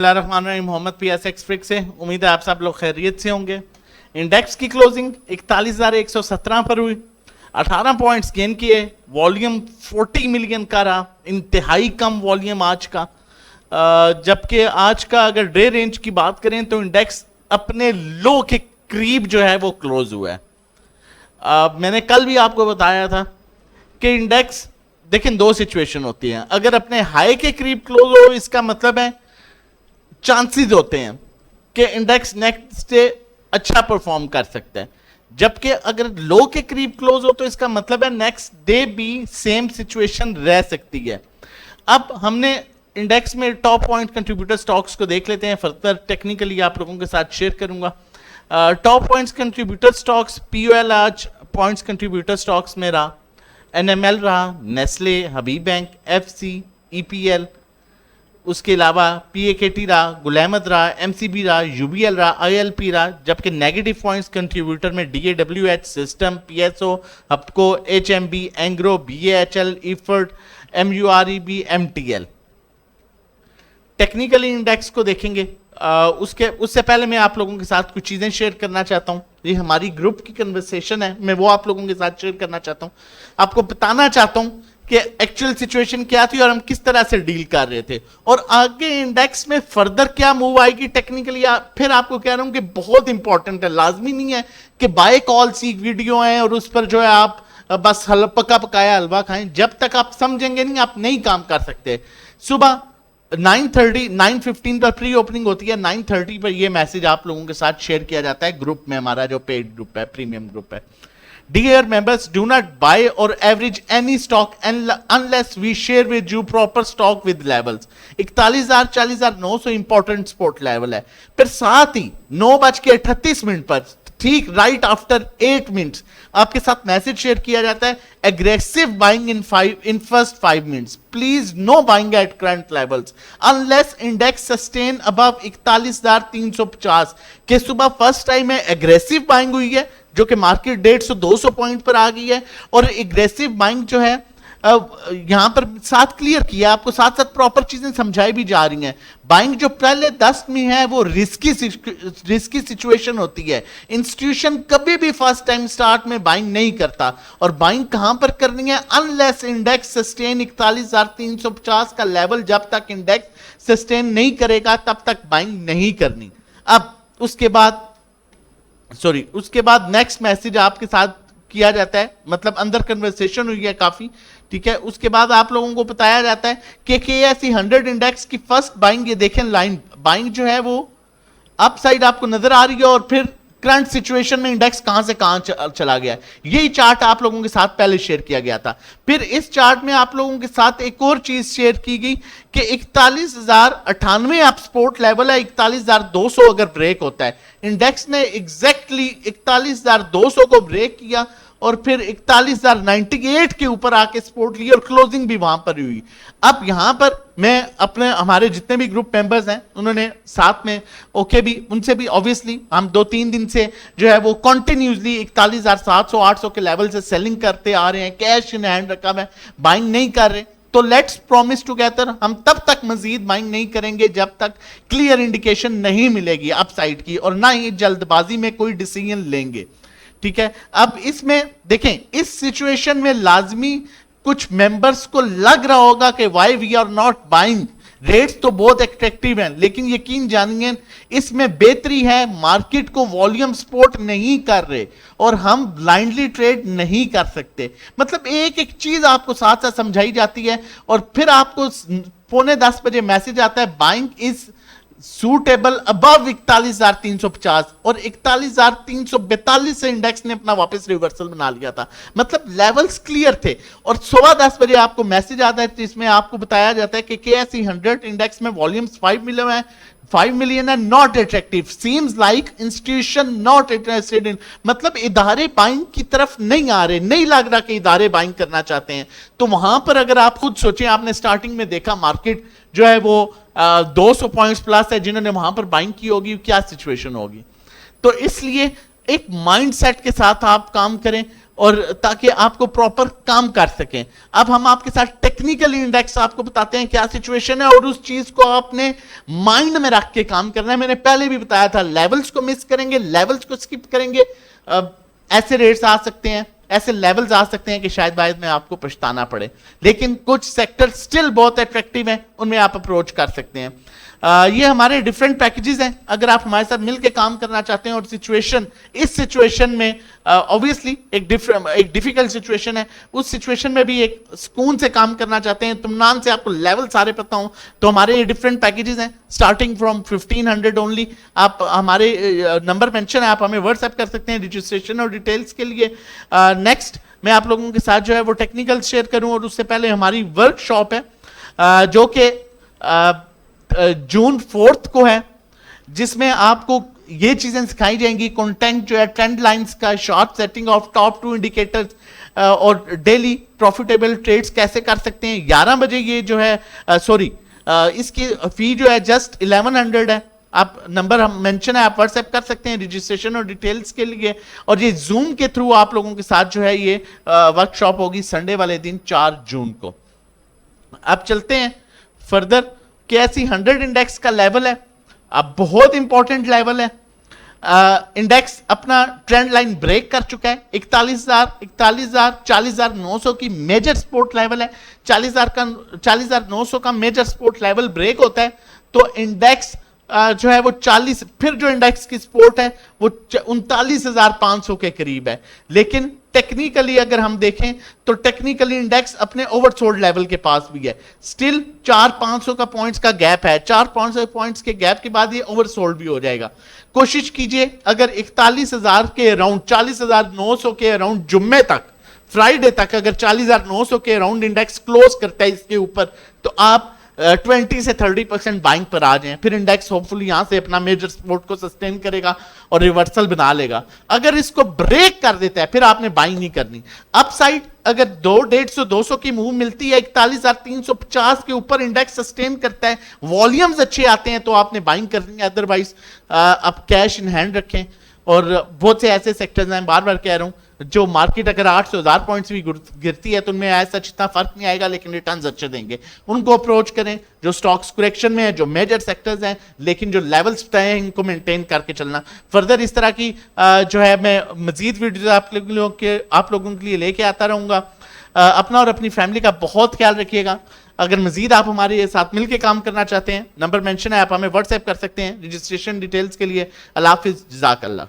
Mohammad PSX फ्रिक से। उम्मीद है आप सब लोग खैरियत से होंगे। इंडेक्स की क्लोजिंग 41,117 पर हुई, 18 पॉइंट्स गेन किए, वॉल्यूम 40 मिलियन का रहा, इंतहाई कम वॉल्यूम आज का। जबकि आज का अगर डे रेंज की बात करें तो इंडेक्स अपने लो के करीब जो है वो क्लोज हुआ है। मैंने कल भी आपको बताया था कि इंडेक्स देखें दो सिचुएशन होती हैं, अगर अपने हाई के करीब क्लोज हो इसका मतलब है चांसेस होते हैं कि इंडेक्स नेक्स्ट डे अच्छा परफॉर्म कर सकता है, जबकि अगर लो के करीब क्लोज हो तो इसका मतलब है नेक्स्ट डे भी सेम सिचुएशन रह सकती है। अब हमने इंडेक्स में टॉप पॉइंट कंट्रीब्यूटर स्टॉक्स को देख लेते हैं, फर्दर टेक्निकली आप लोगों के साथ शेयर करूंगा। Top points contributor stocks POL आज पॉइंट्स कंट्रीब्यूटर स्टॉक्स में रहा, NML रहा, नेस्ले, हबीब बैंक, FC, EPL, उसके अलावा PAKT रहा, गुलामत रहा, MCB रहा, UBL रहा, ILP रहा। जबकि नेगेटिव पॉइंट्स कंट्रीब्यूटर में DAWH, system, PSO, हप्को, HMB, Engro, BAHL, effort, MUREB, MTL। Technically index को देखेंगे, उससे पहले मैं आप लोगों के साथ कुछ चीजें शेयर करना चाहता हूं। ये हमारी ग्रुप की कन्वर्सेशन है, मैं वो आप लोगों के साथ शेयर करना चाहता हूं, आपको बताना चाहता हूं कि एक्चुअल सिचुएशन क्या थी और हम किस तरह से डील कर रहे थे और आगे इंडेक्स में फर्दर क्या मूव आएगी टेक्निकली। फिर आपको कह रहा हूं कि बहुत इंपॉर्टेंट है, लाजमी नहीं है कि बाय कॉल सी वीडियो है और उस पर जो है आप बस पका पकाया हलवा खाएं। जब तक आप समझेंगे नहीं आप नहीं काम कर सकते। सुबह 9:15 पर प्री ओपनिंग होती है, 9:30 पर यह मैसेज आप लोगों के साथ शेयर किया जाता है ग्रुप में, हमारा जो पेड ग्रुप है, प्रीमियम ग्रुप है। Dear members, do not buy or average any stock unless we share with you proper stock with levels। 41,000 40,900 important support level है। फिर साथ ही 9:38 पर ठीक राइट आफ्टर 8 मिनट्स आपके साथ मैसेज शेयर किया जाता है, aggressive buying in first 5 minutes, please know buying at current levels unless index sustain above 41,350 के सुबह फर्स्ट टाइम में एग्रेसिव बाइंग हुई है जो कि मार्केट 150-200 पॉइंट पर आ गई है। और एग्रेसिव बाइंग जो है यहां पर साथ क्लियर किया, आपको साथ साथ प्रॉपर चीजें समझाई भी जा रही हैं। बाइंग जो पहले 10 में है वो रिस्की सिचुएशन होती है। इंस्टीट्यूशन कभी भी फर्स्ट टाइम स्टार्ट में बाइंग नहीं करता और बाइंग कहां पर करनी है, अनलेस इंडेक्स सस्टेन 41,350 का लेवल जब तक इंडेक्स सस्टेन नहीं करेगा तब तक बाइंग नहीं करनी। अब उसके बाद नेक्स्ट मैसेज आपके साथ किया जाता है, मतलब अंदर कन्वर्सेशन हुई है काफी, ठीक है। उसके बाद आप लोगों को बताया जाता है कि KSE 100 इंडेक्स की फर्स्ट बाइंग, ये देखें लाइन बाइंग जो है वो अप साइड आपको नजर आ रही है और फिर करंट सिचुएशन में इंडेक्स कहां से कहां चला गया है, यही चार्ट आप लोगों के साथ पहले शेयर किया गया था। फिर इस चार्ट में आप लोगों के साथ एक और चीज शेयर की गई कि 41,098 आप सपोर्ट लेवल है, 41,200 अगर ब्रेक होता है, इंडेक्स ने एग्जैक्टली 41,200 को ब्रेक किया और फिर 41,098 के ऊपर आके सपोर्ट लिया और क्लोजिंग भी वहां पर हुई। अब यहां पर मैं हमारे जितने भी ग्रुप मेंबर्स हैं उन्होंने साथ में ओके भी उनसे भी ऑब्वियसली हम 2-3 दिन से जो है वो कंटिन्यूसली 41,700-800 के लेवल से सेलिंग करते आ रहे हैं, कैश इन हैंड रखा है, बाइंग नहीं कर रहे। तो लेट्स प्रॉमिस टुगेदर हम तब तक मजीद बाइंग नहीं करेंगे जब तक क्लियर इंडिकेशन नहीं मिलेगी अपसाइड की, और ना ही जल्दबाजी में कोई डिसीजन लेंगे, ठीक है। अब इसमें देखें इस सिचुएशन में लाजमी कुछ मेंबर्स को लग रहा होगा कि why we are not buying, rates तो बहुत अट्रैक्टिव हैं, लेकिन यकीन जानिए इसमें बेहतरी है, मार्केट को वॉल्यूम सपोर्ट नहीं कर रहे और हम ब्लाइंडली ट्रेड नहीं कर सकते। मतलब एक एक चीज आपको साथ साथ समझाई जाती है और फिर आपको 9:45 बजे मैसेज आता है बाइंग इज सूटेबल अबव 41,350 और 41,342 से इंडेक्स ने अपना वापस रिवर्सल बना लिया था। मतलब लेवल्स क्लियर थे और 10:15 बजे आपको मैसेज आता है जिसमें आपको बताया जाता है कि KSE 100 इंडेक्स में वॉल्यूम्स 5 मिलियन है, not attractive, seems like institution not interested in, मतलब इदारे बाइंग की तरफ नहीं आ रहे, नहीं लग रहा कि इदारे बाइंग करना चाहते हैं। तो वहां पर अगर आप खुद सोचें, आपने स्टार्टिंग में देखा मार्केट जो है वो 200 पॉइंट्स प्लस है, जिन्होंने वहां पर बाइंग की होगी क्या सिचुएशन होगी। तो इसलिए एक माइंडसेट के साथ आप काम करें और ताकि आपको प्रॉपर काम कर सकें। अब हम आपके साथ टेक्निकल इंडेक्स आपको बताते हैं क्या सिचुएशन है और उस चीज को आपने माइंड में रख के काम करना है। मैंने पहले भी बताया था, लेवल्स को मिस करेंगे, लेवल्स को स्किप करेंगे, ऐसे रेट्स आ सकते हैं, ऐसे लेवल्स आ सकते हैं कि शायद बाद में आपको पछताना पड़े, लेकिन कुछ सेक्टर स्टिल बहुत अट्रैक्टिव हैं, उनमें आप अप्रोच कर सकते हैं। ये हमारे डिफरेंट पैकेजेस हैं। अगर आप हमारे साथ मिलकर काम करना चाहते हैं और इस सिचुएशन में ऑब्वियसली एक डिफिकल्ट सिचुएशन है, उस सिचुएशन में भी एक सुकून से काम करना चाहते हैं, तुमनान से आपको लेवल सारे पता हो, तो हमारे ये डिफरेंट पैकेजेस हैं स्टार्टिंग फ्रॉम 1500 ओनली। आप हमारे नंबर मेंशन है, आप हमें व्हाट्सएप कर सकते हैं रजिस्ट्रेशन और डिटेल्स के लिए। नेक्स्ट मैं आप लोगों के साथ जो है वो टेक्निकल शेयर करूं, और उससे पहले हमारी वर्कशॉप है जो कि जून 4 को है, जिसमें आपको ये चीजें सिखाई जाएंगी। कंटेंट जो है, ट्रेंड लाइंस का, short setting of top 2 indicators और डेली प्रॉफिटेबल ट्रेड्स कैसे कर सकते हैं। 11 बजे ये जो है इसकी फी जो है जस्ट 1100 है। आप नंबर हम मेंशन है, आप व्हाट्सएप कर सकते हैं रजिस्ट्रेशन और डिटेल्स के लिए। और ये जूम के थ्रू आप लोगों के साथ जो है ये वर्कशॉप होगी संडे वाले दिन 4 जून को। अब चलते हैं फर्दर। KSE 100 इंडेक्स का लेवल है, अब बहुत इंपॉर्टेंट लेवल है। इंडेक्स अपना ट्रेंड लाइन ब्रेक कर चुका है। 41,000, 41,000, 40,900 की मेजर सपोर्ट लेवल है। 40,900 का मेजर सपोर्ट लेवल ब्रेक होता है तो इंडेक्स जो है वो 40, फिर जो इंडेक्स की सपोर्ट है वो 39,500 के करीब है। लेकिन टेक्निकली अगर हम देखें तो टेक्निकली इंडेक्स अपने ओवरसोल्ड लेवल के पास भी है। स्टिल 400-500 का पॉइंट्स का गैप है, 400-500 पॉइंट्स के गैप के बाद ये ओवरसोल्ड भी हो जाएगा। कोशिश कीजिए अगर 41,000 के अराउंड, 40,900 के अराउंड जुम्मे तक, फ्राइडे तक अगर 40,900 के अराउंड इंडेक्स क्लोज करता है इसके ऊपर, तो आप 20 से 30% बाइंग पर आ जाएं। फिर इंडेक्स होपफुली यहां से अपना मेजर सपोर्ट को सस्टेन करेगा और रिवर्सल बना लेगा। अगर इसको ब्रेक कर देता है फिर आपने बाइंग नहीं करनी। अपसाइड अगर 200-250 की मूव मिलती है, 41,350 के ऊपर इंडेक्स सस्टेन करता है, वॉल्यूम्स अच्छे आते हैं, तो आपने बाइंग करनी है। अदरवाइज आप कैश इन हैंड रखें। और बहुत से ऐसे सेक्टर्स हैं, बार बार कह रहा हूं, जो मार्केट अगर 800,000 पॉइंट्स भी गिरती है तो उनमें ऐसा इतना फर्क नहीं आएगा, लेकिन रिटर्न्स अच्छे देंगे। उनको अप्रोच करें जो स्टॉक्स करेक्शन में है, जो मेजर सेक्टर्स हैं, लेकिन जो लेवल्स तय हैं इनको मेंटेन करके चलना। फर्दर इस तरह की जो है मैं मजीद वीडियो आप लोगों के लिए लेके आता रहूंगा। अपना और अपनी फैमिली का बहुत ख्याल रखिएगा। अगर मजीद आप हमारे साथ मिलकर काम करना चाहते हैं, नंबर मेंशन है, आप हमें व्हाट्सएप कर सकते हैं रजिस्ट्रेशन डिटेल्स के लिए। अल्लाह हाफिज़, जज़ाकल्लाह।